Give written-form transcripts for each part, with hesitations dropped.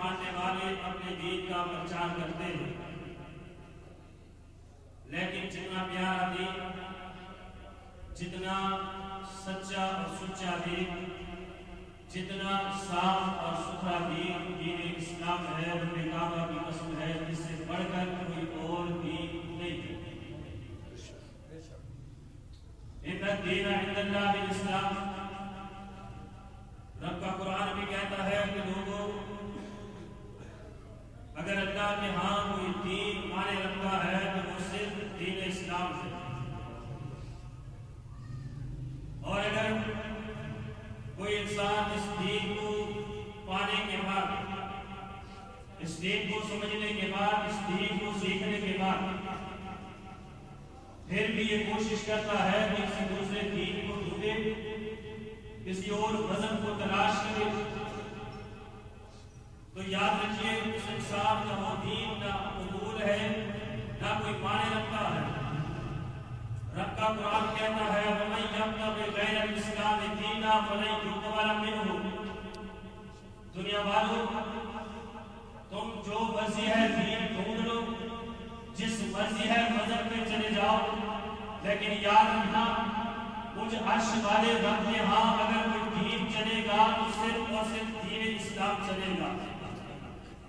ماننے والے اپنے دین کا پرچار کرتے ہیں، لیکن جتنا پیارا دین، جتنا سچا اور سچا دین، جتنا صاف اور ستھرا دین دین اسلام ہے، رب کعبہ کی قسم ہے، جس سے بڑھ کر کوئی اور دین نہیں ہے۔ ان الدین عند اللہ الاسلام، رب کا قرآن بھی کہتا ہے کہ لوگوں، اگر اللہ کے ہاں کوئی دین مانے رکھتا ہے تو وہ صرف دین اسلام ہے، اور اگر کوئی انسان اس دین کو پانے کے بعد، اس دین کو سمجھنے کے بعد، اس دین کو سیکھنے کے بعد پھر بھی یہ کوشش کرتا ہے کہ کسی دوسرے دین کو ڈھونڈے، کسی اور مذہب کو تلاش کرے، تو یاد رکھیے اس انسان کا وہ دین نہ قبول ہے، نہ کوئی مانے رکھتا ہے۔ رب کا قرآن کہتا ہے وَمَن يَبْتَغِ غَيْرَ الْإِسْلَامِ دِينًا فَلَن يُقْبَلَ مِنْهُ۔ دنیا والوں، تم جو مرضی ہے دین ڈھونڈ لو، جس مرضی ہے مذہب میں چلے جاؤ، لیکن یاد رکھنا مجھ عرش والے رب کے ہاں اگر کوئی دین چلے گا تو صرف اور صرف دین اسلام چلے گا۔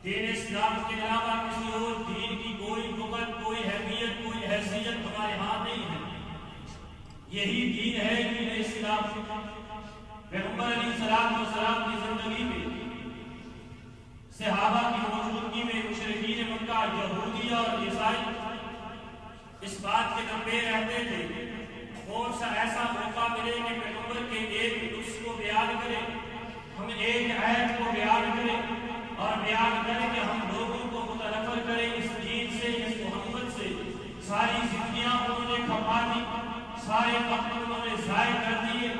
دین اسلام کے علاوہ کسی اور دین کی کوئی بغل، کوئی اہمیت، کوئی حیثیت ہمارے ہاں نہیں ہے۔ یہی دین ہے دین اسلام۔ پیغمبر علیہ السلام کی زندگی میں، صحابہ کی موجودگی میں، مشرکین مکہ، یہودی اور عیسائی اس بات کے دمبے رہتے تھے کون سا ایسا موقع ملے کہ پیغمبر کے ایک نقص کو بیان کرے، ہم ایک عیب کو بیان کریں اور بیان کریں کہ ہم لوگوں کو متنفر کریں اس دین سے، اس محمد سے۔ ساری زندگیاں انہوں نے کھپا دی، سارے وقت انہوں نے ضائع کر دیے،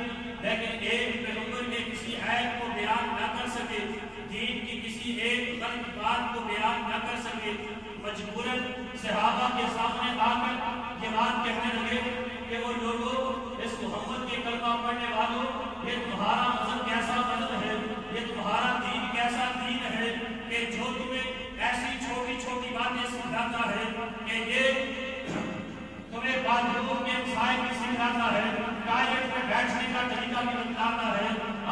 لیکن ایک پیغمبر کے کسی عیب کو بیان نہ کر سکے، دین کی کسی ایک غلط بات کو بیان نہ کر سکے۔ مجبوراً صحابہ کے سامنے آ کر یہ بات کہنے لگے کہ وہ لوگوں، اس محمد کے کلمہ پڑھنے والوں، یہ تمہارا مذہب کیسا مذہب ہے، یہ تمہارا دین کیسا دین ہے کہ جو تمہیں ایسی چھوٹی چھوٹی باتیں سکھاتا ہے کہ یہ تمہیں باتوں کے مسائل بھی سکھاتا ہے، ٹوائلٹ میں بیٹھنے کا طریقہ بھی بتاتا ہے،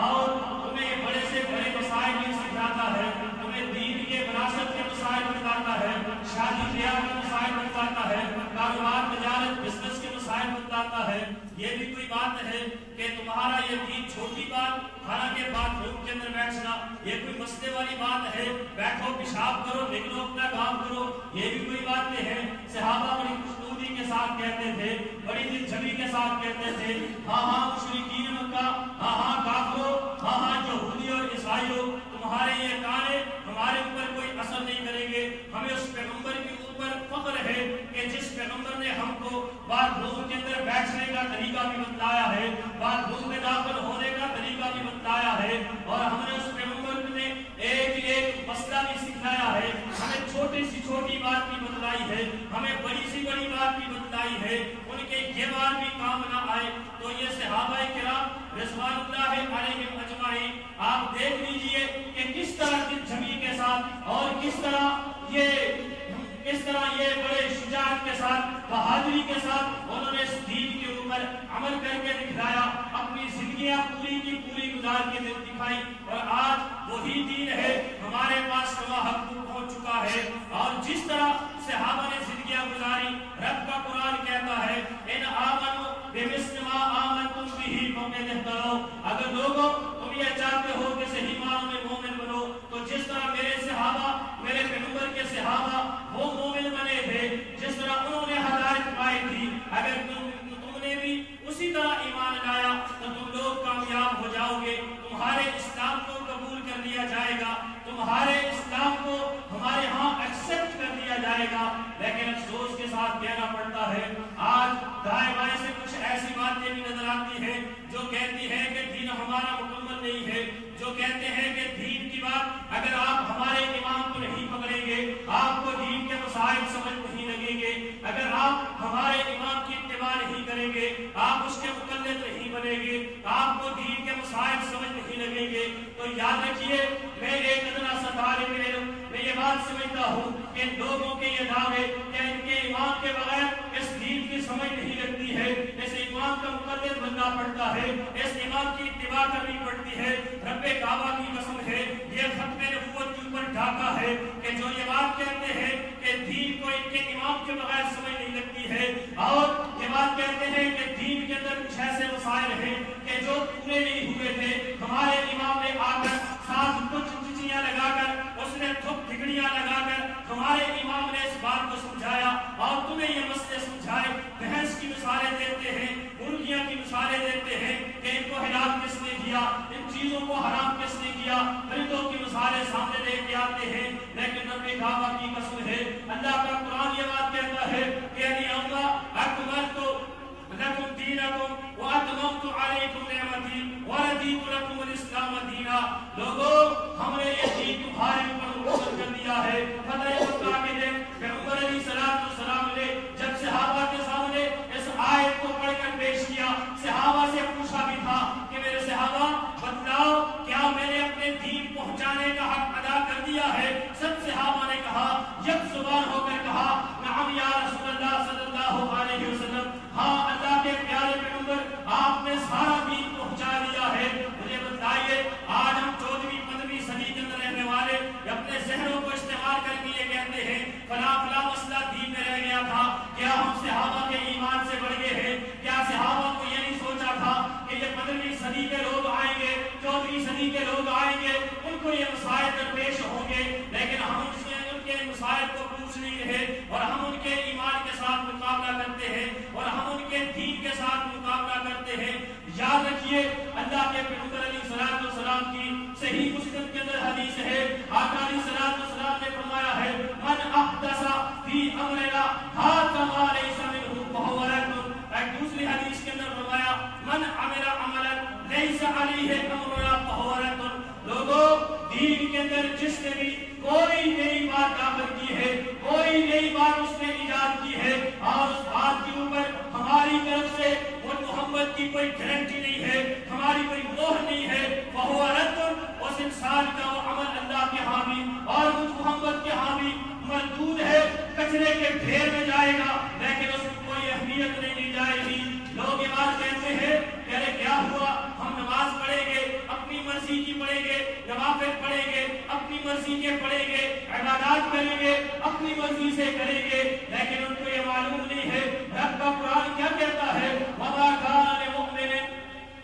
اور تمہیں یہ بڑے سے بڑے مسائل بھی سکھاتا ہے، تمہیں دین کے وراثت کے مسائل بتاتا ہے، شادی بیاہ کے مسائل بتاتا ہے، کاروبار تجارت بزنس کے مسائل بتاتا ہے۔ یہ بھی کوئی بات ہے کہ تمہارا یہ دین چھوٹی بات، حالانکہ بات روم کے اندر بیٹھنا یہ کوئی مسئلے والی بات ہے، بیٹھو پیشاب کرو نکلو اپنا کام کرو، یہ بھی کوئی باتیں ہیں۔ صحابہ بڑی خوشنودی کے ساتھ کہتے تھے، بڑی دل جھمی کے ساتھ کہتے تھے، ہاں ہاں مشرکین مکہ، ہاں ہاں کافروں، ہاں ہاں یہودی اور عیسائیوں، تمہارے یہ کانے ہمارے اوپر کوئی اثر نہیں کریں گے۔ ہمیں اس پیغمبر کے اوپر فخر ہے کہ جس پیغمبر نے ہم کو باتھ روم کے اندر بیٹھنے کا طریقہ بھی بتلایا ہے، باتھ روم میں داخل ہونے کا طریقہ بھی بتلایا ہے، اور ہم نے اس پیغمبر نے ایک ایک مسئلہ بھی سکھایا ہے، ہمیں چھوٹی سی چھوٹی بات بھی بتلائی ہے، ہمیں بڑی سی بڑی بات بھی بتلائی ہے۔ ان کے یہ بات بھی کام نہ آئے تو یہ صحابہ کرام رضوان اللہ علیہم اجمعین آپ دیکھ لیجئے کہ کس طرح دل جھمی کے ساتھ اور کس طرح یہ بڑے شجاعت کے ساتھ، بہادری کے ساتھ انہوں نے اس دین کے اوپر عمل کر کے دکھایا، اپنی زندگیاں پوری کی پوری گزار کے دکھائی، اور آج وہی دین ہے ہمارے پاس کما حق پہنچ چکا ہے۔ اور جس طرح صحابہ نے زندگیاں گزاری، رب کا قرآن کہتا ہے ان آمنوا بمثل ما آمنتم به فقد اهتدوا۔ اگر لوگوں تم یہ چاہتے ہو کہ صحیح معنوں میں مومن بنو تو جس طرح میرے صحابہ، میرے پیغمبر کے صحابہ وہ مومن بنے تھے، جس طرح انہوں نے ہدایت پائی تھی، اگر تم نے بھی اسی طرح ایمان لایا تو تم لوگ کامیاب ہو جاؤ گے، تمہارے اسلام کو قبول کر لیا جائے گا، تمہارے اسلام کو ہمارے ہاں ایکسپٹ کر لیا جائے گا۔ لیکن افسوس کے ساتھ کہنا پڑتا ہے آج دائیں بائیں سے کچھ ایسی باتیں بھی نظر آتی ہیں جو کہتی ہے کہ دین ہمارا مکمل نہیں ہے، جو کہتے ہیں کہ دین کی بات اگر آپ ہمارے امام کو نہیں پکڑیں گے، آپ کو دین کے مسائل سمجھ نہیں لگیں گے، اگر آپ ہمارے امام کی اتباع نہیں کریں گے، آپ اس کے مقلد نہیں بنیں گے، آپ کو دین کے مسائل سمجھ نہیں لگیں گے، تو یاد رکھیے میں ایک ادنا سا طالب علم ہوں کہ لوگوں کے یہ دعوے کہ ان کے امام کے بغیر اس دین کی سمجھ نہیں لگتی ہے، اس امام کا مقلد بننا پڑتا ہے، اس امام کی اتباع کرنی پڑتی ہے، رب کعبہ کی قسم ہے یہ ختم نبوت کے اوپر ڈھاکہ ہے کہ جو یہ بات کہتے ہیں کہ دین کو ان کے امام کے بغیر سمجھ نہیں لگتی ہے، اور یہ بات کہتے ہیں کہ دین کے اندر کچھ ایسے مسائل ہیں کہ جو پورے نہیں ہوئے تھے، ہمارے امام نے آ کر ساتھ کچھ چچیاں لگا کر، اس نے تھوک ٹھکڑیاں لگا کر ہمارے امام نے اس بات کو سمجھایا اور تمہیں یہ مسئلے سمجھائے، بحث کی مثالیں دیتے ہیں، مرغیاں کی مثالیں دیتے ہیں کہ ان کو حلال کس نے کیا، ان چیزوں کو حرام کس نے کیا، پرندوں کی مثالیں سامنے لے کے آتے ہیں، لیکن رب کعبہ کی قسم ہے اللہ کا قرآن یہ بات کہتا ہے کہ الیوم اکملت لکم دینکم واتممت علیکم نعمتی ورضیت لکم الاسلام دینا، لوگوں ہم نے یہ دین تمہارے اوپر مکمل کر دیا ہے۔ فتح مکہ کے دن پیغمبر علیہ السلام نے جب صحابہ کے سامنے اس آیت کو پڑھ کر پیش کیا، صحابہ سے پوچھا بھی تھا کہ میرے صحابہ بتلاؤ کیا میں نے اپنے دین پہنچانے کا حق ادا کر دیا ہے؟ سب صحابہ نے کہا، یک زبان ہو کر کہا، نعم یا رسول اللہ صلی اللہ علیہ وسلم، ہاں اللہ کے پیارے پیغمبر آپ نے سارا دین پہنچا دیا ہے۔ مجھے بتائیے آج ہم 14ویں 15ویں صدی کے اندر رہنے والے اپنے ذہنوں کو استعمال کر کے یہ کہتے ہیں فلاں فلاں مسئلہ دین میں رہ گیا تھا، کیا ہم صحابہ کے ایمان سے بڑھ گئے ہیں؟ کیا صحابہ کو یہ نہیں سوچا تھا کہ یہ 15ویں صدی کے لوگ آئیں گے، 14ویں صدی کے لوگ آئیں گے، ان کو یہ مسائل درپیش ہوں گے، لیکن ہم ان کے مسائل کو پوچھ نہیں رہے اور ہم ان کے ایمان کے ساتھ مقابلہ کرتے ہیں اور ہم ان کے دین کے ساتھ مقابلہ کرتے ہیں۔ یاد رکھیے اللہ کے پیغمبر علیہ السلام کی صحیح مسلم کے اندر حدیث ہے، آقا علیہ السلام نے فرمایا ہے من احدث فی امرنا ھذا ما لیس منہ فہو رد۔ ایک دوسری حدیث کے اندر فرمایا من عمل عملا لیس علیہ امرنا فہو رد۔ لوگوں دین کے اندر جس نے بھی کوئی نئی بات داخل کی ہے، کوئی نئی بات اس نے ایجاد کی ہے اور اس بات کے اوپر ہماری طرف سے وہ محمد کی کوئی گارنٹی نہیں ہے، ہماری کوئی مہر نہیں ہے، وہ رد، اس انسان کا وہ عمل اللہ کے ہاں بھی اور اس محمد کے ہاں بھی مردود ہے، کچرے کے ڈھیر میں جائے گا، لیکن اس کی کوئی اہمیت نہیں دی جائے گی۔ لوگ یہ بات کہتے ہیں کہ ارے کیا ہوا، ہم نماز پڑھیں گے، اپنی مرضی کی پڑھیں گے، نوافل پڑھیں گے، اپنی مرضی کے پڑھیں گے، عبادات کریں گے، اپنی مرضی سے کریں گے، لیکن ان کو یہ معلوم نہیں ہے رب کا قرآن کیا کہتا ہے وَمَا كَانَ لِمُؤْمِنٍ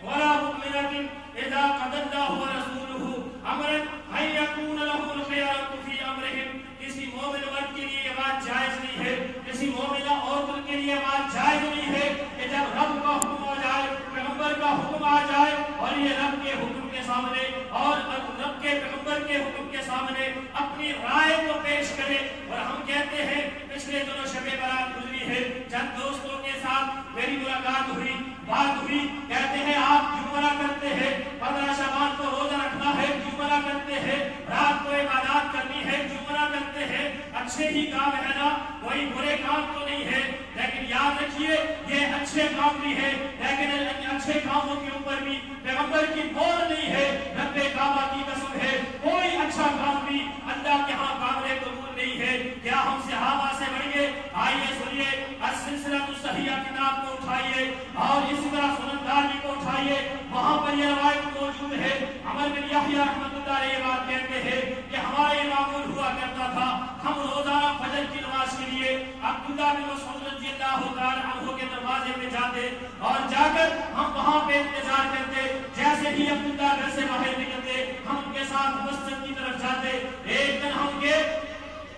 وَلَا مُؤْمِنَةٍ إِذَا قَضَى اللَّهُ وَرَسُولُهُ أَمْرًا أَن يَكُونَ لَهُمُ الْخِيَرَةُ فِي أَمْرِهِمْ۔ کسی مومن مرد کے لیے یہ بات جائز نہیں ہے، کسی مومنہ عورت کے لیے بات جائز نہیں ہے کہ جب رب کا حکم آ جائے، پیغمبر کا حکم آ جائے اور یہ رب کے حکم کے سامنے اور رب کے پیغمبر کے حکم کے سامنے اپنی رائے کو پیش کرے۔ اور ہم کہتے ہیں پچھلے دنوں شب برات گزری ہے، چند دوستوں کے ساتھ میری ملاقات ہوئی، بات ہوئی، کہتے ہیں آپ کیوں منع کرتے ہیں 15 شعبان کو روزہ رکھنا ہے، کیوں منع کرتے ہیں رات کو عبادات کرنی ہے، کیوں منع کرتے ہیں؟ اچھے ہی کام ہے نا، کوئی برے کام تو نہیں ہے، لیکن یاد رکھیے یہ اچھے کام بھی ہے، لیکن اچھے کاموں کے اوپر بھی پیغمبر کی مہر نہیں ہے۔ رب کعبہ کی قسم ہے کوئی اچھا کام بھی اللہ کے ہاں قابل قبول نہیں ہے۔ کیا ہم صحابہ سے بڑھ گئے؟ آئیے سنیے السلسلہ الصحیحہ کتاب کو اٹھائیے اور اسی طرح سنن دارمی کو اٹھائیے، وہاں پر یہ روایت موجود ہے۔ عمر بن یحییٰ رحمۃ اللہ علیہ یہ بات کہتے ہیں کہ ہمارے معمول ہوا کرتا تھا ہم روزانہ فجر کی نماز کے لیے عبداللہ بن مسعود رضی اللہ تعالی عنہ کے دروازے پہ جاتے اور جا کر ہم وہاں پہ انتظار کرتے، جیسے ہی عبداللہ گھر سے باہر نکلتے ہم ان کے ساتھ مسجد کی طرف جاتے۔ ایک دن ہم گئے،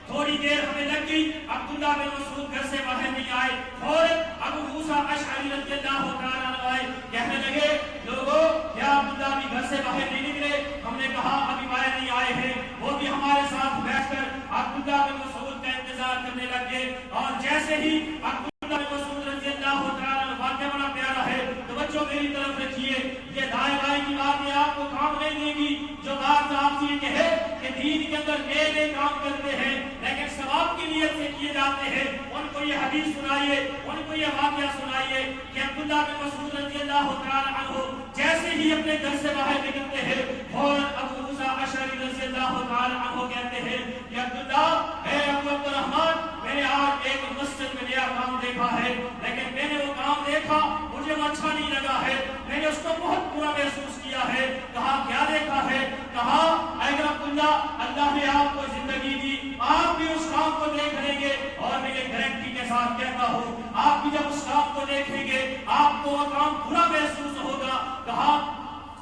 تھوڑی دیر ہمیں لگ گئی، عبداللہ بن مسعود گھر سے باہر نہیں آئے، فوراً ابو موسیٰ اشعری رضی اللہ تعالی عنہ آئے، کہنے لگے لوگوں کیا عبداللہ بھی گھر سے باہر نہیں نکلے؟ ہم نے کہا ابھی باہر نہیں آئے ہیں۔ وہ بھی ہمارے ساتھ بیٹھ کر عبداللہ بن مسعود کا انتظار کرنے لگے اور جیسے ہی عبداللہ بن مسعود رضی اللہ تعالی عنہ، واقعہ بڑا پیارا ہے، توجہ میری طرف رکھیے، یہ دائیں بائیں کی بات یہ آپ کو کام نہیں دے گی۔ جو بات آپ سے یہ کہے کہ دین کے اندر نئے نئے کام کرتے ہیں لیکن ثواب کی نیت سے کیے جاتے ہیں، ان کو یہ حدیث سنائیے، ان کو یہ واقعہ سنائیے کہ عبداللہ بن مسعود رضی اللہ تعالی عنہ جیسے ہی اپنے گھر سے باہر نکلتے ہیں فوراً ابو موسیٰ اشعری رضی اللہ تعالی عنہ کہتے ہیں کہ عبداللہ اے ابو عبد الرحمن، میں نے آج ایک مسجد میں نیا کام دیکھا ہے، لیکن میں نے وہ کام دیکھا مجھے وہ اچھا نہیں لگا ہے، میں نے اس کو بہت برا محسوس کیا ہے۔ کہا کیا دیکھا ہے؟ کہا اے عبداللہ، اللہ نے آپ کو زندگی دی، آپ بھی اس کام کو دیکھ لیں گے، اور میں یہ گارنٹی کے ساتھ کہتا ہوں آپ بھی جب اس کام کو دیکھیں گے آپ کو وہ کام برا محسوس ہوگا۔ کہا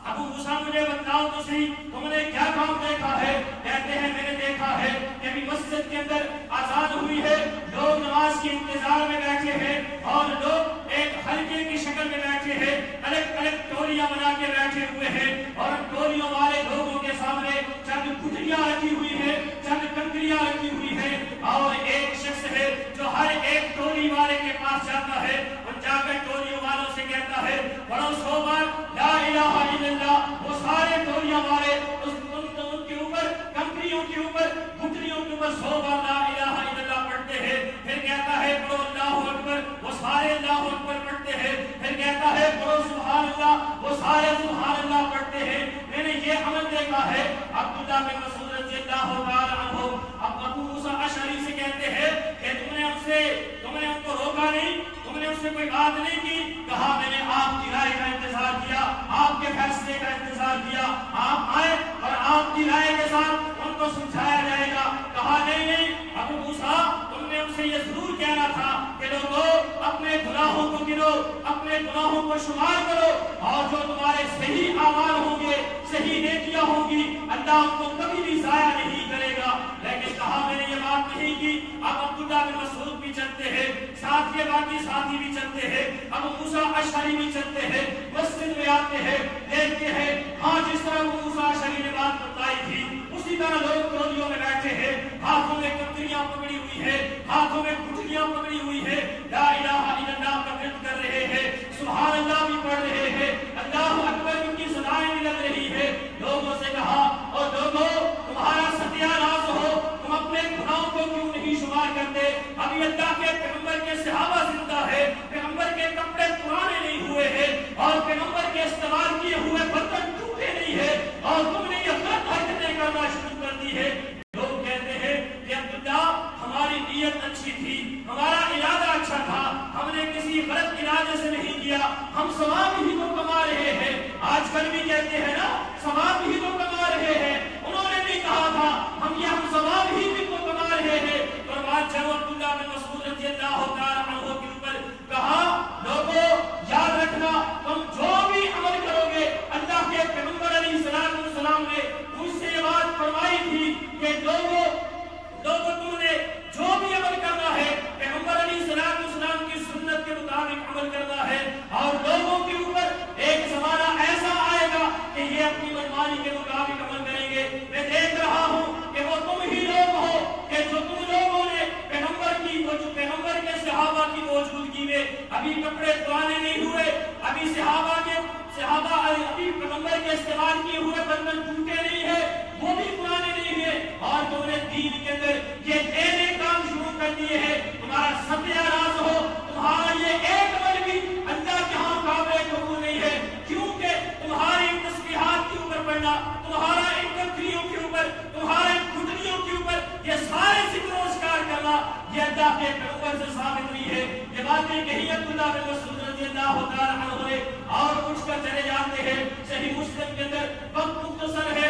ابو موسیٰ مجھے بتاؤ تو صحیح تم نے کیا کام دیکھا ہے؟ کہتے ہیں میں نے دیکھا ہے کہ ابھی مسجد کے اندر آزان ہوئی ہے، لوگ نماز کے انتظار میں بیٹھے ہیں اور لوگ ایک حلقے کی شکل میں بیٹھے ہیں، الگ الگ ٹولیاں بنا کے بیٹھے ہوئے ہیں، اور ٹولیوں والے لوگوں کے سامنے چند گٹھلیاں رکھی ہوئی ہیں، چند کنکریاں رکھی ہوئی ہیں، اور ایک شخص ہے جو ہر ایک ٹولی والے کے پاس جاتا ہے اور جا کر ٹولیوں والوں سے کہتا ہے پڑھو 100 بار لا الہ الا اللہ۔ وہ سارے ٹولیاں والے ان کے اوپر کنکریوں کے اوپر گٹھلیوں کے اوپر 100 بار لا الہ الا اللہ پڑھتے ہیں، پھر کہتا ہے پڑھو اللہ اکبر، وہ سارے اللہ اکبر پڑھتے ہیں، پھر کہتا ہے پڑھو سبحان اللہ، وہ سارے سبحان اللہ پڑھتے ہیں۔ میں نے یہ عمل دیکھا ہے۔ عبداللہ بن مسعود رضی اللہ تعالی عنہ اب ابو موسیٰ اشعری سے کہتے ہیں کہ تم نے ان کو روکا نہیں، تم نے ان سے کوئی بات نہیں کی؟ کہا میں نے آپ کی رائے کا انتظار کیا، آپ کے فیصلے کا انتظار کیا، آپ آئے اور آپ کی رائے کے ساتھ ان کو سمجھایا جائے گا۔ کہا نہیں ابو موسیٰ، تم نے ان سے یہ ضرور کہنا تھا کہ لوگوں اپنے گناہوں کو گنو، اپنے گناہوں کو شمار کرو، اور جو تمہارے صحیح اعمال ہوں گے، صحیح نیکیاں ہوں گی، اللہ ان کو کبھی بھی ضائع نہیں کرے گا۔ لیکن کہا میں نے یہ بات نہیں کی۔ اب عبداللہ بن مسعود بھی چلتے ہیں، ساتھ کے باقی ساتھی بھی چلتے ہیں، ابو موسیٰ اشعری بھی چلتے ہیں، مسجد میں آتے ہیں، دیکھتے ہیں ہاں جس طرح ابو موسیٰ اشعری نے بات بتائی تھی اسی طرح لوگ ٹولیوں میں بیٹھے ہیں، ہاتھوں میں کنکریاں پکڑی ہوئی ہے، ہاتھوں میں گٹھلیاں پکڑی ہوئی ہے، لا الہ الا اللہ کا ورد کر رہے ہیں، سبحان اللہ بھی پڑھ رہے ہیں، اللہ اکبر کی صدائیں بھی لگ رہی ہے۔ لوگوں سے کہا اور لوگوں تمہارا ستیہ ناز ہو، تم اپنے گناہوں کو کیوں نہیں شمار کرتے؟ ابھی اللہ کے پیغمبر کے صحابہ زندہ ہے، پیغمبر کے کپڑے پرانے نہیں ہوئے ہیں، اور پیغمبر کے استعمال کیے ہوئے برتن ٹوٹے نہیں ہیں، اور تم نے یہ غلط حرکتیں کرنا شروع کر دی ہے۔ لوگ کہتے ہیں کہ عبداللہ ہماری نیت اچھی تھی، ہمارا ارادہ اچھا تھا، ہم نے کسی غلط ارادے سے نہیں کیا، ہم ثواب ہی تو کما رہے ہیں۔ آج کل بھی کہتے ہیں نا ثواب ہی تو کما رہے ہیں، انہوں نے بھی کہا تھا ہم ثواب ہی بھی تو کما رہے ہیں۔ فرمایا چلو عبداللہ بن مسعود رضی اللہ تعالی عنہ کے اوپر کہا لوگوں یاد رکھنا تم جو بھی عمل کرو گے، اللہ کے پیغمبر علیہ السلام نے مجھ سے یہ بات فرمائی تھی کہ لوگوں تم نے جو بھی عمل کرنا ہے پیغمبر علیہ السلام کی سنت کے مطابق عمل کرنا ہے، اور لوگوں کے اوپر ایک زمانہ ایسا آئے گا کہ یہ اپنی منمانی کے مطابق عمل کریں گے۔ میں دیکھ رہا ہوں کہ وہ تم ہی لوگ ہو کہ جو تم لوگوں نے پیغمبر کے صحابہ کی موجودگی میں ابھی کپڑے پرانے نہیں ہوئے، ابھی صحابہ ابھی پیغمبر کے استعمال کیے ہوئے برتن ٹوٹے نہیں ہیں، وہ بھی پرانے نہیں ہیں، اور تم نے دین کے اندر یہ نئے کام شروع کر دیے ہیں۔ تمہارا ستیہ ناز ہو، تمہارا یہ ایک عمل بھی اللہ کے ہاں قابل قبول نہیں ہے، کیونکہ تمہاری تسبیحات کے اوپر پڑھنا، تمہارا ان کنکریوں کے اوپر، تمہارے گٹھلیوں کے اوپر یہ سارے ذکر و اذکار کرنا یہ اللہ کے پیغمبر سے ثابت نہیں ہے۔ یہ باتیں کہی عبداللہ بن مسعود رضی اللہ تعالی عنہ نے، اور اٹھ کر چلے جاتے ہیں۔ صحیح مسلم کے اندر وقت مختصر ہے،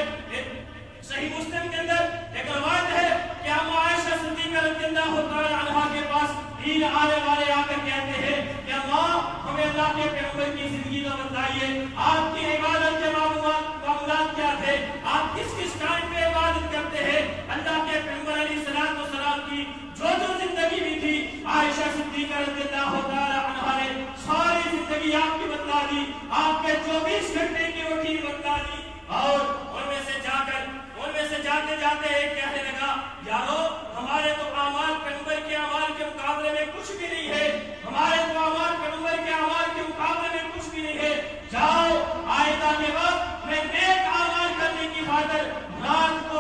صحیح مسلم کے اندر ایک روایت ہے کہ ہم عائشہ صدیقہ رضی اللہ تعالی عنہا کے پاس دین آنے والے آ کر کہتے ہیں کہ ماں ہمیں اللہ کے پیغمبر کی زندگی کا بتائیے، آپ کی عبادت کے معمولات کیا تھے، آپ کس کس ٹائم پہ عبادت کرتے ہیں؟ اللہ کے پیغمبر علیہ السلام کی جو زندگی بھی تھی عائشہ صدیقہ رضی اللہ تعالی عنہا نے ساری زندگی آپ کی بتلا دی، آپ کے 24 گھنٹے کی روٹین بتلا دی، اور ان میں سے جاتے جاتے ایک کہنے لگا یارو ہمارے تو اعمال پیغمبر کے اعمال کے مقابلے میں کچھ بھی نہیں ہے، ہمارے تو اعمال پیغمبر کے اعمال کے مقابلے میں کچھ بھی نہیں ہے، جاؤ آئندہ کے وقت میں نیک اعمال کرنے کی خاطر رات کو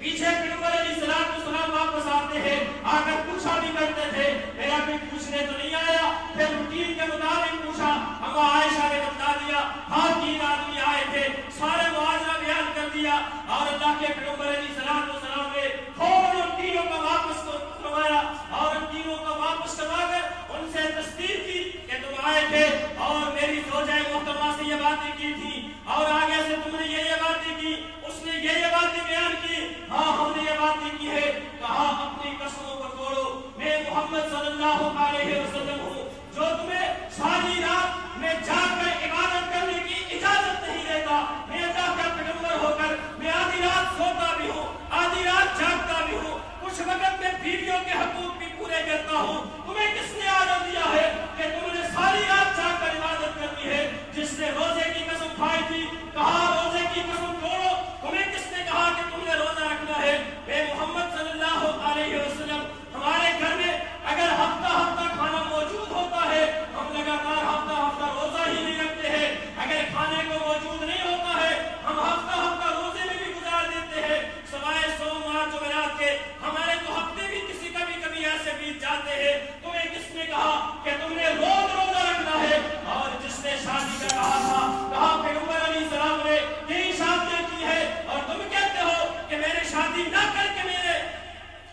پیچھے پیغمبر علیہ السلام واپس آتے ہیں، آ کر پوچھا بھی کرتے تھے، میرا کوئی پوچھنے تو نہیں آیا؟ پھر روٹین کے مطابق پوچھا، اما عائشہ نے بتا دیا، ہاں 3 آدمی آئے تھے، سارے معاذرہ بیان کر دیا، اور اللہ کے پیغمبر علیہ السلام نے فوراً ان تینوں کو واپس کروایا، اور ان تینوں کو واپس کروا کر ان سے تصدیق کی کہ تم آئے تھے اور میری زوجہ محترمہ سے یہ باتیں کی تھی، اور آگے سے تم نے یہ باتیں کی، اس نے یہ باتیں بیان کی، ہاں ہم نے یہ باتیں کی ہے۔ کہا اپنی قسموں کو توڑو، میں محمد صلی اللہ علیہ وسلم ہوں جو تمہیں ساری رات میں جاگ کر عبادت کرنے کی اجازت نہیں دیتا، میں اللہ کا پیغمبر ہو کر میں آدھی رات سوتا بھی ہوں، آدھی رات جاگتا بھی ہوں، کچھ وقت میں بیویوں کے حقوق بھی پورے کرتا ہوں، تمہیں کس نے عادت دیا ہے کہ تم نے ساری رات جاگ کر عبادت کرنی ہے؟ جس نے روزے کی قسم کھائی تھی، کہا روزے کی قسم توڑو، تمہیں کس نے کہا کہ تم نے روزہ رکھنا ہے؟ اے محمد صلی اللہ علیہ وسلم، ہمارے گھر میں اگر ہفتہ کھانا موجود ہوتا ہے، ہم لگاتار ہفتہ روزہ ہی نہیں رکھتے ہیں، اگر کھانے کو موجود نہیں ہوتا ہے ہم ہفتہ روزے میں بھی گزار دیتے ہیں، سوائے سوموار جمعرات کے ہمارے تو ہفتے بھی کبھی ایسے بیت جاتے ہیں، تمہیں کس نے کہا کہ تم نے روزہ رکھنا ہے؟ اور جس نے شادی کا کہا تھا، کہا پیغمبر علیہ السلام نے کئی شادیاں کی ہے اور تم کہتے ہو کہ میں نے شادی نہ کر کے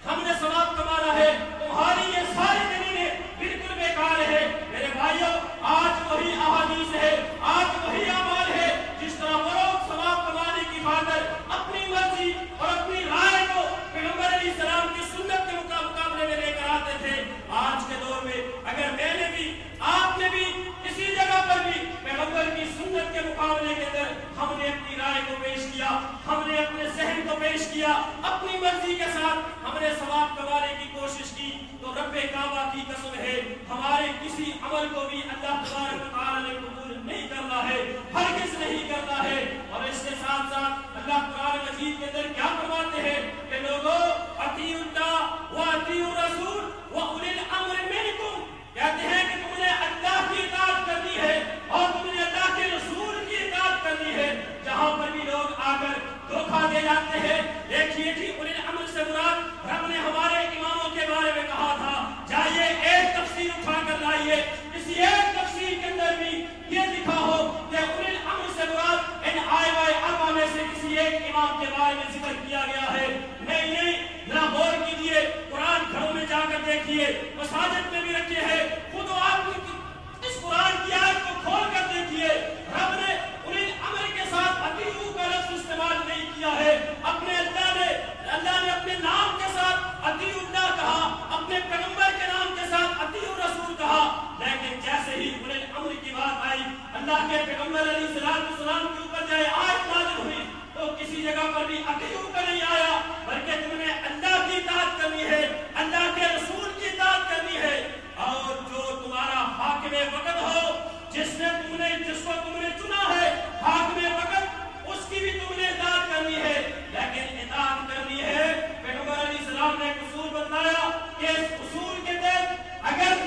ہم نے ثواب کمانا ہے، تمہاری یہ ساری دلیلیں بالکل بیکار ہے۔ میرے بھائیوں، آج وہی احادیث ہے، آج وہی اعمال ہے، جس طرح وہ لوگ ثواب کمانے کی خاطر اپنی مرضی اور اپنی رائے کو پیغمبر علیہ السلام کی سنت کے مقابلے میں لے کر آتے تھے، آج کے دور میں اگر میں نے بھی، آپ نے بھی، کسی جگہ پر بھی پیغمبر کی سنت کے مقابلے کے اندر ہم نے اپنی رائے کو پیش کیا، ہم نے اپنے ذہن کو پیش کیا، اپنی مرضی کے ساتھ ہم نے ثواب کمانے کی کوشش کی، تو رب کعبہ کی قسم ہے ہمارے کسی عمل کو بھی اللہ تبارک و تعالی نے قبول نہیں کرنا ہے، ہرگز نہیں کرنا ہے۔ اور اس کے ساتھ ساتھ اللہ قرآن مجید کے اندر کیا فرماتے ہیں کہ لوگوں اطیعوا اللہ و اطیعوا الرسول و اولی الامر منکم، کہتے ہیں کہ تم نے اللہ کی اطاعت کرنی ہے اور تم نے اللہ کے رسول کی اطاعت کرنی ہے۔ جہاں پر بھی لوگ آ کر دھوکہ دے جاتے ہیں، دیکھیے جی اولی الامر سے مراد رب نے ہمارے اماموں کے بارے میں کہا تھا، جائیے ایک تفسیر اٹھا کر لائیے، کسی ایک تفسیر کے اندر بھی یہ لکھا ہو کہ اولی الامر سے مراد ان ائمہ اربعہ میں سے کسی ایک امام کے بارے میں ذکر کیا گیا ہے؟ نہیں، ذرا غور کیجیے، قرآن گھروں میں جا کر دیکھیے، مساجد میں بھی رکھے ہیں، خود آپ اس قرآن کی آیت کو کھول کر دیکھیے، رب نے اولی الامر کے ساتھ اطیعوا کا لفظ استعمال نہیں کیا ہے، اپنے اللہ نے اپنے نام کے ساتھ اطیعوا اللہ کہا، اپنے پیغمبر کے نام کے ساتھ اطیعوا رسول کہا، لیکن جیسے ہی اولی الامر کی بات آئی، اللہ کے پیغمبر علیہ السلام کے اوپر جائے آیت نازل ہوئی، تو کسی جگہ پر بھی اطیعوا کا نہیں آیا، بلکہ تم نے اللہ کی اطاعت کرنی ہے، اللہ کے رسول کی اطاعت کرنی ہے، اور جو تمہارا حاکم وقت ہو، جس کو تم نے چنا ہے حاکم وقت، اس کی بھی تم نے اطاعت کرنی ہے، لیکن اطاعت کرنی ہے۔ پیغمبر علیہ السلام نے ایک اصول بتایا کہ اس اصول کے تحت اگر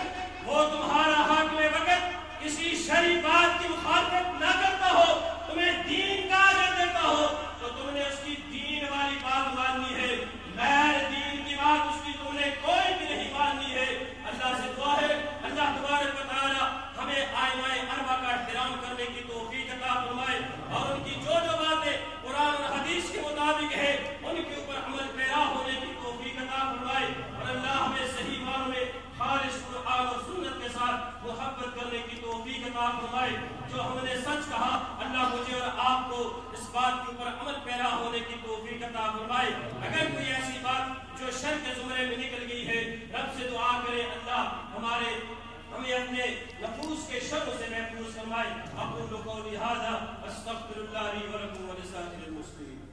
وہ تمہارا حاکم وقت کسی شرعی بات کی مخالفت نہ کرتا ہو، تمہیں دین کا اجر دیتا ہو، تو تم نے اس کی دین والی بات ماننی ہے، غیر دین کی بات اس کی تم نے کوئی بھی نہیں ماننی ہے۔ اللہ سے دعا ہے اللہ تبارک و تعالی ہمیں ائمہ اربعہ کا احترام کرنے کی توفیق عطا فرمائے، اور ان کی جو باتیں قرآن اور حدیث کے مطابق ہے ان کے اوپر عمل پیرا ہونے کی توفیق عطا فرمائے، اور اللہ ہمیں صحیح معنوں میں خالص قرآن اور سنت کے ساتھ محبت کرنے کی توفیق عطا فرمائے۔ جو ہم نے سچ کہا اللہ مجھے اور آپ کو اس بات کے اوپر عمل پیرا ہونے کی توفیق عطا فرمائے، اگر کوئی ایسی بات جو شر کے زمرے میں نکل گئی ہے رب سے دعا کرے اللہ ہمیں اپنے نفوس کے شر سے محفوظ فرمائے۔ اقول قولی ھذا استغفر اللہ لی ولکم ولسائر المسلمین۔